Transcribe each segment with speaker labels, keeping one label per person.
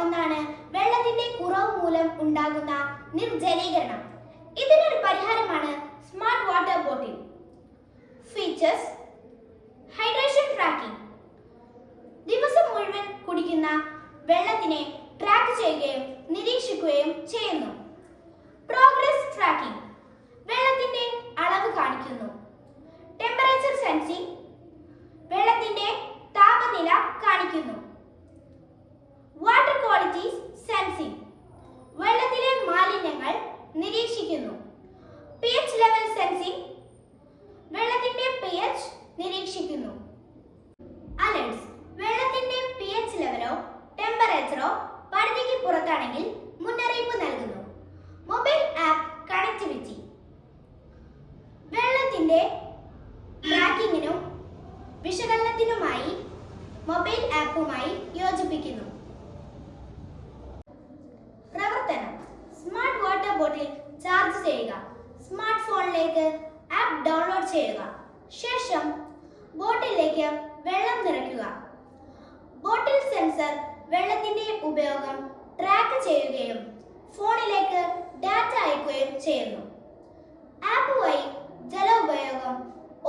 Speaker 1: ഒന്നാണ് വെള്ളത്തിന്റെ കുറവ് മൂലം ഉണ്ടാകുന്ന നിർജ്ജലീകരണം. ഇതിനൊരു പരിഹാരമാണ് smart water bottle. Features: hydration tracking. ദിവസം മുഴുവൻ കുടിക്കുന്ന വെള്ളത്തിനെ ട്രാക്ക് ചെയ്യുകയും നിരീക്ഷിക്കുകയും ചെയ്യുന്നു. Progress tracking. വെള്ളത്തിന്റെ അളവ് കാണിക്കുന്നു. Temperature sensing. വെള്ളത്തിന്റെ താപനില കാണിക്കുന്നു. Water quality sensing. വെള്ളത്തിലെ മാലിന്യങ്ങൾ നിരീക്ഷിക്കുന്നു. pH level sensing. വെള്ളത്തിന്റെ pH നിരീക്ഷിക്കുന്നു. അലേർട്സ്. വെള്ളത്തിന്റെ pH ലെവലോ ടെമ്പറേച്ചറോ പരിധിക്ക് പുറത്താണെങ്കിൽ മുന്നറിയിപ്പ് നൽകുന്നു. Mobile app connectivity. വെള്ളത്തിന്റെ ട്രാക്കിങ്ങിനും വിശകലനത്തിനുമായി മൊബൈൽ ആപ്പുമായി യോജിപ്പിക്കുന്നു. പ്രവർത്തനം: സ്മാർട്ട് വാട്ടർ ബോട്ടിൽ ചാർജ് ചെയ്യുക. സ്മാർട്ട് ഫോണിലേക്ക് ആപ്പ് ഡൗൺലോഡ് ചെയ്യുക. ശേഷം ബോട്ടിലേക്ക് വെള്ളം നിറയ്ക്കുക. ബോട്ടിൽ സെൻസർ വെള്ളത്തിന്റെ ഉപയോഗം ട്രാക്ക് ചെയ്യുകയും ഫോണിലേക്ക് ഡാറ്റ അയക്കുകയും ചെയ്യുന്നു. ആപ്പ് വഴി ജല ഉപയോഗം,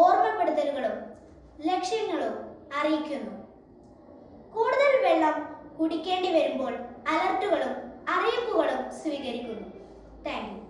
Speaker 1: ഓർമ്മപ്പെടുത്തലുകളും ലക്ഷ്യങ്ങളും അറിയിക്കുന്നു. കൂടുതൽ വെള്ളം കുടിക്കേണ്ടി വരുമ്പോൾ അലർട്ടുകളും അറിയിപ്പുകളും സ്വീകരിക്കുന്നു. Thank you.